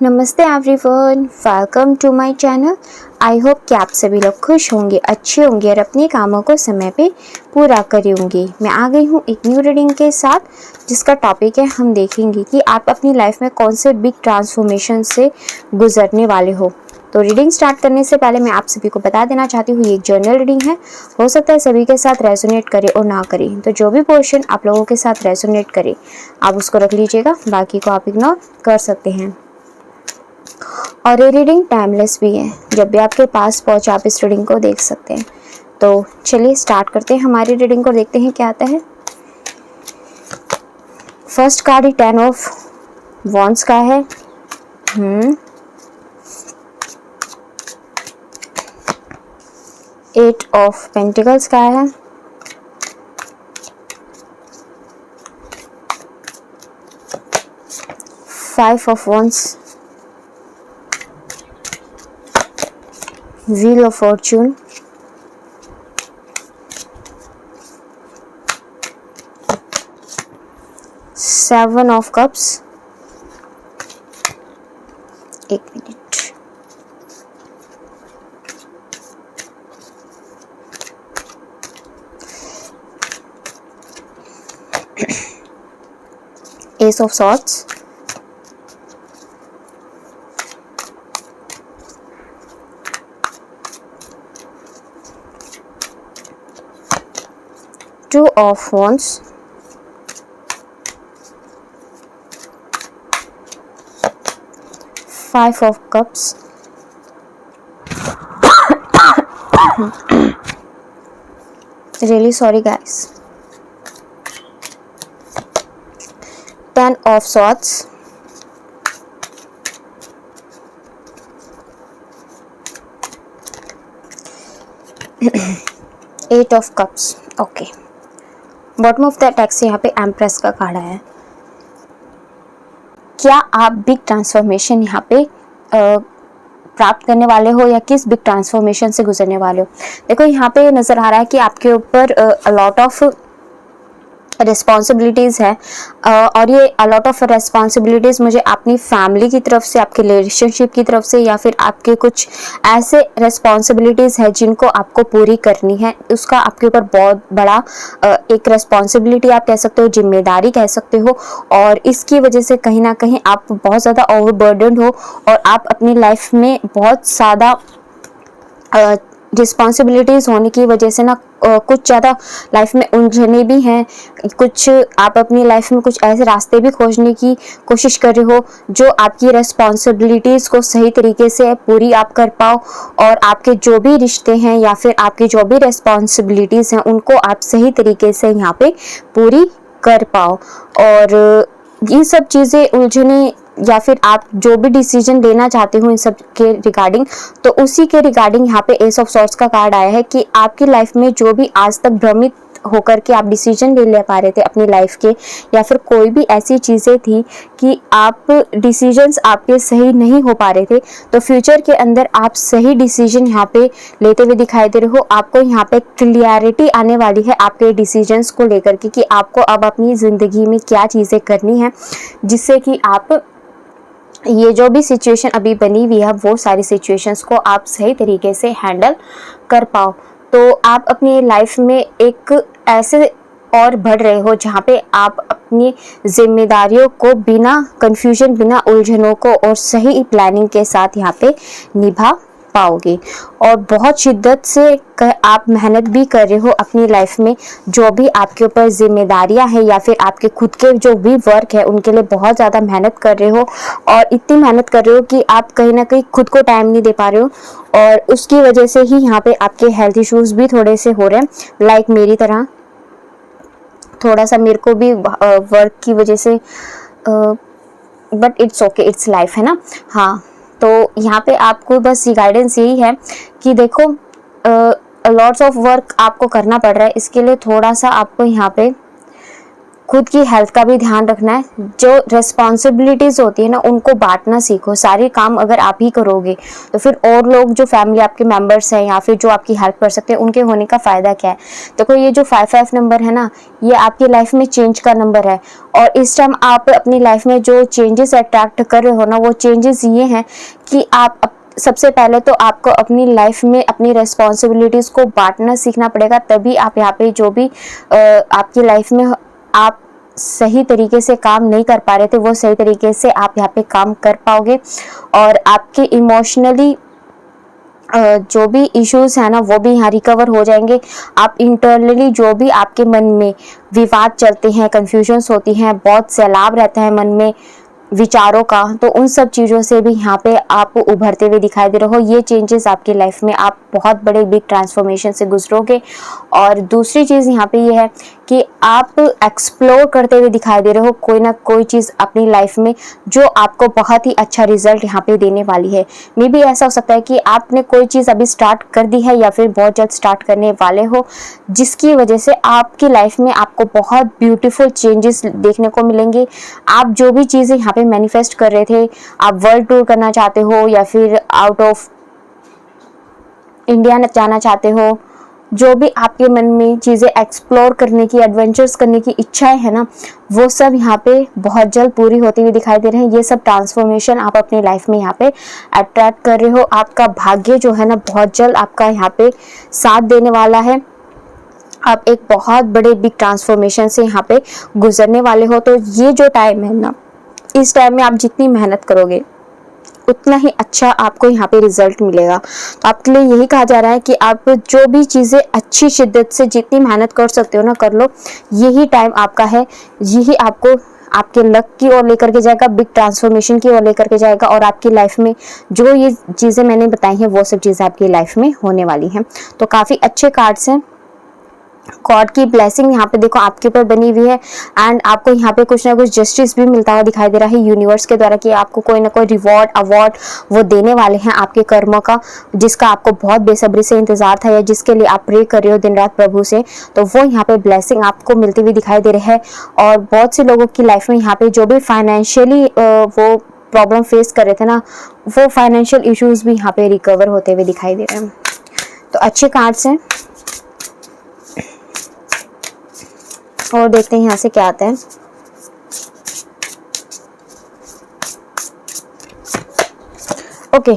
नमस्ते everyone, welcome to my channel. I hope कि आप सभी लोग खुश होंगे, अच्छे होंगे और अपने कामों को समय पे पूरा करे होंगे। मैं आ गई हूँ एक न्यू रीडिंग के साथ जिसका टॉपिक है, हम देखेंगे कि आप अपनी लाइफ में कौन से बिग ट्रांसफॉर्मेशन से गुजरने वाले हो। तो रीडिंग स्टार्ट करने से पहले मैं आप सभी को बता देना चाहती हूँ, ये एक जर्नल रीडिंग है। हो सकता है सभी के साथ रेजोनेट करे और ना करे, तो जो भी पोर्शन आप लोगों के साथ रेजोनेट करे आप उसको रख लीजिएगा, बाकी को आप इग्नोर कर सकते हैं। और ये रीडिंग टाइमलेस भी है, जब भी आपके पास पहुंचे आप इस रीडिंग को देख सकते हैं। तो चलिए स्टार्ट करते हैं हमारी रीडिंग को, देखते हैं क्या आता है। First card he 10 of wands का है। 8 ऑफ पेंटिकल्स का है। 5 of wands, Wheel of Fortune, Seven of Cups, एक minute, Ace of Swords, Two of Wands, Five of Cups, really sorry guys, 10 of Swords, Eight of Cups। Okay, bottom of the deck से यहाँ पे empress का card आया है। क्या आप big transformation यहाँ पे प्राप्त करने वाले हो या किस बिग ट्रांसफॉर्मेशन से गुजरने वाले हो? देखो यहाँ पे नज़र आ रहा है कि आपके ऊपर अलॉट ऑफ रिस्पॉन्सिबिलिटीज़ है, और ये अलॉट ऑफ रिस्पॉन्सिबिलिटीज़ मुझे अपनी फैमिली की तरफ से, आपके रिलेशनशिप की तरफ से, या फिर आपके कुछ ऐसे रिस्पॉन्सिबिलिटीज़ है जिनको आपको पूरी करनी है। उसका आपके ऊपर बहुत बड़ा एक रिस्पॉन्सिबिलिटी आप कह सकते हो, जिम्मेदारी कह सकते हो, और इसकी वजह से कहीं ना कहीं आप बहुत ज़्यादा ओवरबर्डन हो और आप अपनी लाइफ में बहुत ज़्यादा रिस्पॉन्सिबिलिटीज़ होने की वजह से ना कुछ ज़्यादा लाइफ में उलझने भी हैं। कुछ आप अपनी लाइफ में कुछ ऐसे रास्ते भी खोजने की कोशिश कर रहे हो जो आपकी रिस्पॉन्सिबिलिटीज़ को सही तरीके से पूरी आप कर पाओ, और आपके जो भी रिश्ते हैं या फिर आपकी जो भी रिस्पॉन्सिबिलिटीज़ हैं उनको आप सही तरीके से यहाँ पे पूरी कर पाओ। और ये सब चीज़ें उलझने या फिर आप जो भी डिसीजन लेना चाहते हो इन सब के रिगार्डिंग, तो उसी के रिगार्डिंग यहाँ पे एस ऑफ सॉर्ड्स का कार्ड आया है कि आपकी लाइफ में जो भी आज तक भ्रमित होकर के आप डिसीजन नहीं ले पा रहे थे अपनी लाइफ के, या फिर कोई भी ऐसी चीज़ें थी कि आप डिसीजंस आपके सही नहीं हो पा रहे थे, तो फ्यूचर के अंदर आप सही डिसीजन यहाँ पे लेते हुए दिखाई दे रहे हो। आपको यहाँ पे क्लियरिटी आने वाली है आपके डिसीजंस को लेकर के कि आपको अब अपनी ज़िंदगी में क्या चीज़ें करनी है, जिससे कि आप ये जो भी सिचुएशन अभी बनी हुई है वो सारी सिचुएशंस को आप सही तरीके से हैंडल कर पाओ। तो आप अपनी लाइफ में एक ऐसे और बढ़ रहे हो जहाँ पे आप अपनी जिम्मेदारियों को बिना कंफ्यूजन, बिना उलझनों को और सही प्लानिंग के साथ यहाँ पे निभा पाओगे। और बहुत शिद्दत से आप मेहनत भी कर रहे हो अपनी लाइफ में, जो भी आपके ऊपर जिम्मेदारियां हैं या फिर आपके खुद के जो भी वर्क है उनके लिए बहुत ज़्यादा मेहनत कर रहे हो, और इतनी मेहनत कर रहे हो कि आप कहीं ना कहीं खुद को टाइम नहीं दे पा रहे हो, और उसकी वजह से ही यहाँ पे आपके हेल्थ इश्यूज भी थोड़े से हो रहे हैं, लाइक मेरी तरह। थोड़ा सा मेरे को भी वर्क की वजह से, but it's okay, it's life है ना। हाँ, तो यहाँ पे आपको बस ये गाइडेंस यही है कि देखो लॉट्स ऑफ वर्क आपको करना पड़ रहा है, इसके लिए थोड़ा सा आपको यहाँ पे खुद की हेल्थ का भी ध्यान रखना है। जो रिस्पॉन्सिबिलिटीज़ होती है ना, उनको बांटना सीखो। सारे काम अगर आप ही करोगे तो फिर और लोग जो फैमिली आपके मेंबर्स हैं या फिर जो आपकी हेल्प कर सकते हैं, उनके होने का फ़ायदा क्या है। देखो ये जो 5 नंबर है ना, ये आपकी लाइफ में चेंज का नंबर है। और इस टाइम आप अपनी लाइफ में जो चेंजेस अट्रैक्ट कर रहे हो ना, वो चेंजेस ये हैं कि आप सबसे पहले तो आपको अपनी लाइफ में अपनी रिस्पॉन्सिबिलिटीज़ को बांटना सीखना पड़ेगा। तभी आप यहाँ पे जो भी आपकी लाइफ में आप सही तरीके से काम नहीं कर पा रहे थे, वो सही तरीके से आप यहाँ पे काम कर पाओगे। और आपके इमोशनली जो भी इश्यूज है ना, वो भी यहाँ रिकवर हो जाएंगे। आप इंटरनली जो भी आपके मन में विवाद चलते हैं, कन्फ्यूजन्स होती हैं, बहुत सैलाब रहता है मन में विचारों का, तो उन सब चीज़ों से भी यहाँ पे आप उभरते हुए दिखाई दे रहे हो। ये चेंजेस आपकी लाइफ में आप बहुत बड़े बिग ट्रांसफॉर्मेशन से गुजरोगे। और दूसरी चीज़ यहाँ पे ये है कि आप एक्सप्लोर करते हुए दिखाई दे रहे हो कोई ना कोई चीज़ अपनी लाइफ में, जो आपको बहुत ही अच्छा रिजल्ट यहाँ पे देने वाली है। मे बी ऐसा हो सकता है कि आपने कोई चीज़ अभी स्टार्ट कर दी है या फिर बहुत जल्द स्टार्ट करने वाले हो, जिसकी वजह से आपकी लाइफ में आपको बहुत ब्यूटीफुल चेंजेस देखने को मिलेंगे। आप जो भी चीज़ें यहाँ पे मैनिफेस्ट कर रहे थे, आप वर्ल्ड टूर करना चाहते हो या फिर आउट ऑफ इंडिया जाना चाहते हो, जो भी आपके मन में चीज़ें एक्सप्लोर करने की, एडवेंचर्स करने की इच्छाएं है ना, वो सब यहाँ पे बहुत जल्द पूरी होती हुई दिखाई दे रहे हैं। ये सब ट्रांसफॉर्मेशन आप अपनी लाइफ में यहाँ पे अट्रैक्ट कर रहे हो। आपका भाग्य जो है ना, बहुत जल्द आपका यहाँ पे साथ देने वाला है। आप एक बहुत बड़े बिग ट्रांसफॉर्मेशन से यहाँ पे गुजरने वाले हो। तो ये जो टाइम है ना, इस टाइम में आप जितनी मेहनत करोगे उतना ही अच्छा आपको यहाँ पे रिजल्ट मिलेगा। तो आपके लिए यही कहा जा रहा है कि आप जो भी चीज़ें अच्छी शिद्दत से जितनी मेहनत कर सकते हो ना, कर लो। यही टाइम आपका है, यही आपको आपके लक की ओर लेकर के जाएगा, बिग ट्रांसफॉर्मेशन की ओर लेकर के जाएगा। और आपकी लाइफ में जो ये चीज़ें मैंने बताई हैं, वो सब चीज़ें आपकी लाइफ में होने वाली हैं। तो काफ़ी अच्छे कार्ड्स हैं। गॉड की ब्लेसिंग यहाँ पे देखो आपके ऊपर बनी हुई है। एंड आपको यहाँ पे कुछ ना कुछ जस्टिस भी मिलता हुआ दिखाई दे रहा है यूनिवर्स के द्वारा, कि आपको कोई ना कोई रिवॉर्ड अवार्ड वो देने वाले हैं आपके कर्मों का, जिसका आपको बहुत बेसब्री से इंतजार था या जिसके लिए आप प्रे कर रहे हो दिन रात प्रभु से। तो वो यहाँ पे ब्लेसिंग आपको मिलती हुई दिखाई दे रही है। और बहुत से लोगों की लाइफ में यहाँ पे जो भी फाइनेंशियली वो प्रॉब्लम फेस कर रहे थे ना, वो फाइनेंशियल इश्यूज भी यहाँ पे रिकवर होते हुए दिखाई दे रहे हैं। तो अच्छे कार्ड्स हैं। और देखते हैं यहाँ से क्या आता है। ओके,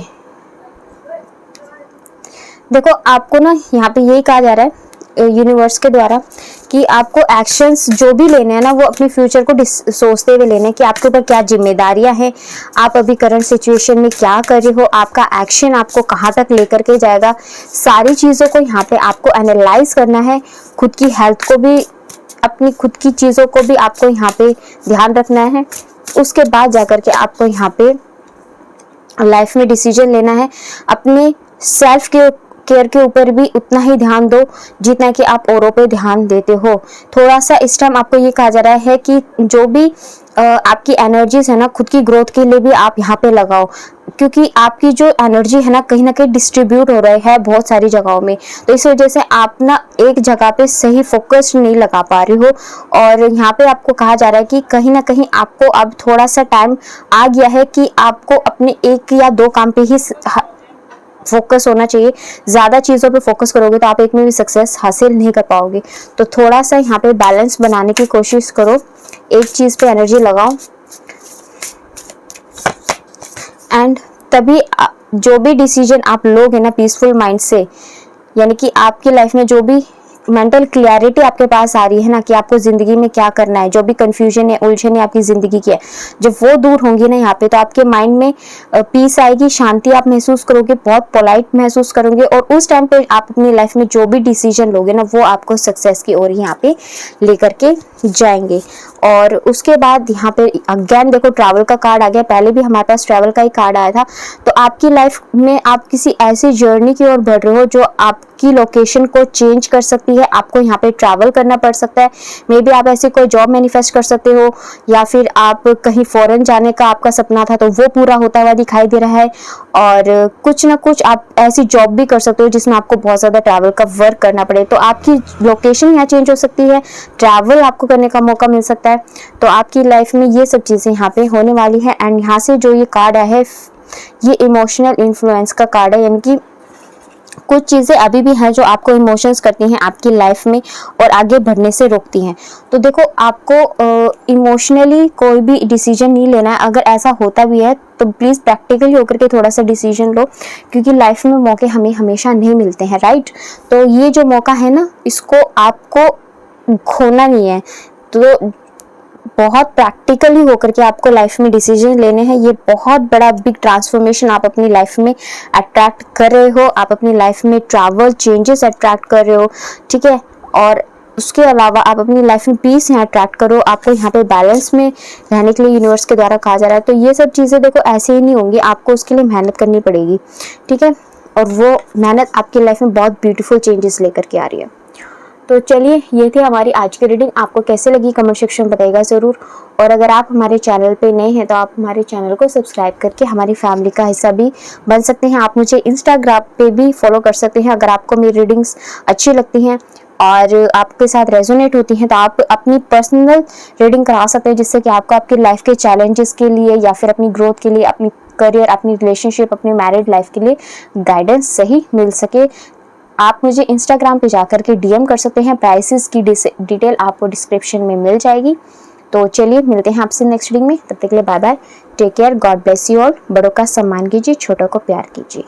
देखो आपको ना यहाँ पे यही कहा जा रहा है यूनिवर्स के द्वारा कि आपको एक्शंस जो भी लेने हैं ना, वो अपने फ्यूचर को सोचते हुए लेने हैं कि आपके ऊपर क्या जिम्मेदारियां हैं, आप अभी करंट सिचुएशन में क्या कर रहे हो, आपका एक्शन आपको कहाँ तक लेकर के जाएगा। सारी चीज़ों को यहाँ पे आपको एनालाइज करना है। खुद की हेल्थ को भी, अपनी खुद की चीज़ों को भी आपको यहाँ पे ध्यान रखना है। उसके बाद जाकर के आपको यहाँ पे लाइफ में डिसीजन लेना है। अपने सेल्फ केयर के ऊपर भी उतना ही ध्यान दो जितना कि आप औरों पे ध्यान देते हो। थोड़ा सा इस टाइम आपको ये कहा जा रहा है कि जो भी आपकी एनर्जीज है ना, खुद की ग्रोथ के लिए भी आप यहाँ पे लगाओ, क्योंकि आपकी जो एनर्जी है ना, कहीं ना कहीं डिस्ट्रीब्यूट हो रही है बहुत सारी जगहों में। तो इस वजह से आप ना एक जगह पे सही फोकस नहीं लगा पा रहे हो। और यहाँ पे आपको कहा जा रहा है कि कहीं ना कहीं आपको अब थोड़ा सा टाइम आ गया है कि आपको अपने 1 या 2 काम पे ही फोकस होना चाहिए। ज़्यादा चीज़ों पे फोकस करोगे तो आप एक में भी सक्सेस हासिल नहीं कर पाओगे। तो थोड़ा सा यहाँ पे बैलेंस बनाने की कोशिश करो, एक चीज़ पे एनर्जी लगाओ। एंड तभी जो भी डिसीजन आप लोगे ना पीसफुल माइंड से, यानी कि आपकी लाइफ में जो भी मेंटल क्लैरिटी आपके पास आ रही है ना कि आपको ज़िंदगी में क्या करना है, जो भी कंफ्यूजन है, उलझन है आपकी ज़िंदगी की है, जब वो दूर होंगी ना यहाँ पे, तो आपके माइंड में पीस आएगी, शांति आप महसूस करोगे, बहुत पोलाइट महसूस करोगे। और उस टाइम पे आप अपनी लाइफ में जो भी डिसीजन लोगे ना, वो आपको सक्सेस की ओर यहाँ पे लेकर के जाएंगे। और उसके बाद यहाँ पे अगेन देखो ट्रैवल का कार्ड आ गया। पहले भी हमारे पास ट्रैवल का ही कार्ड आया था। तो आपकी लाइफ में आप किसी ऐसी जर्नी की ओर बढ़ रहे हो जो आपके आपकी लोकेशन को चेंज कर सकती है, आपको यहाँ पे ट्रैवल करना पड़ सकता है। मे बी आप ऐसी कोई जॉब मैनिफेस्ट कर सकते हो, या फिर आप कहीं फॉरेन जाने का आपका सपना था तो वो पूरा होता हुआ दिखाई दे रहा है। और कुछ ना कुछ आप ऐसी जॉब भी कर सकते हो जिसमें आपको बहुत ज़्यादा ट्रैवल का वर्क करना पड़े, तो आपकी लोकेशन यहाँ चेंज हो सकती है, ट्रैवल आपको करने का मौका मिल सकता है। तो आपकी लाइफ में ये सब चीज़ें यहाँ पे होने वाली है। एंड यहाँ से जो ये कार्ड आया है, ये इमोशनल इन्फ्लुएंस का कार्ड है, यानी कि कुछ चीज़ें अभी भी हैं जो आपको इमोशंस करती हैं आपकी लाइफ में और आगे बढ़ने से रोकती हैं। तो देखो, आपको इमोशनली कोई भी डिसीजन नहीं लेना है। अगर ऐसा होता भी है तो प्लीज़ प्रैक्टिकली होकर के थोड़ा सा डिसीजन लो, क्योंकि लाइफ में मौके हमें हमेशा नहीं मिलते हैं, राइट। तो ये जो मौका है ना, इसको आपको खोना नहीं है। तो बहुत प्रैक्टिकली होकर के आपको लाइफ में डिसीजन लेने हैं। ये बहुत बड़ा बिग ट्रांसफॉर्मेशन आप अपनी लाइफ में अट्रैक्ट कर रहे हो, आप अपनी लाइफ में ट्रैवल चेंजेस अट्रैक्ट कर रहे हो, ठीक है। और उसके अलावा आप अपनी लाइफ में पीस यहाँ अट्रैक्ट करो, आपको यहाँ पे बैलेंस में रहने के लिए यूनिवर्स के द्वारा कहा जा रहा है। तो ये सब चीज़ें देखो ऐसे ही नहीं होंगी, आपको उसके लिए मेहनत करनी पड़ेगी, ठीक है। और वो मेहनत आपकी लाइफ में बहुत ब्यूटीफुल चेंजेस लेकर के आ रही है। तो चलिए, ये थी हमारी आज की रीडिंग। आपको कैसे लगी कमेंट सेक्शन में बताइएगा ज़रूर। और अगर आप हमारे चैनल पे नए हैं तो आप हमारे चैनल को सब्सक्राइब करके हमारी फैमिली का हिस्सा भी बन सकते हैं। आप मुझे इंस्टाग्राम पे भी फॉलो कर सकते हैं। अगर आपको मेरी रीडिंग्स अच्छी लगती हैं और आपके साथ रेजोनेट होती हैं तो आप अपनी पर्सनल रीडिंग करा सकते हैं, जिससे कि आपको आपकी लाइफ के चैलेंजेस के लिए या फिर अपनी ग्रोथ के लिए, अपनी करियर, अपनी रिलेशनशिप, अपनी मैरिड लाइफ के लिए गाइडेंस सही मिल सके। आप मुझे इंस्टाग्राम पे जाकर के डीएम कर सकते हैं। प्राइसेस की डिटेल आपको डिस्क्रिप्शन में मिल जाएगी। तो चलिए, मिलते हैं आपसे नेक्स्ट रीडिंग में। तब तक के लिए bye bye, take care, God bless you all. बड़ों का सम्मान कीजिए, छोटों को प्यार कीजिए।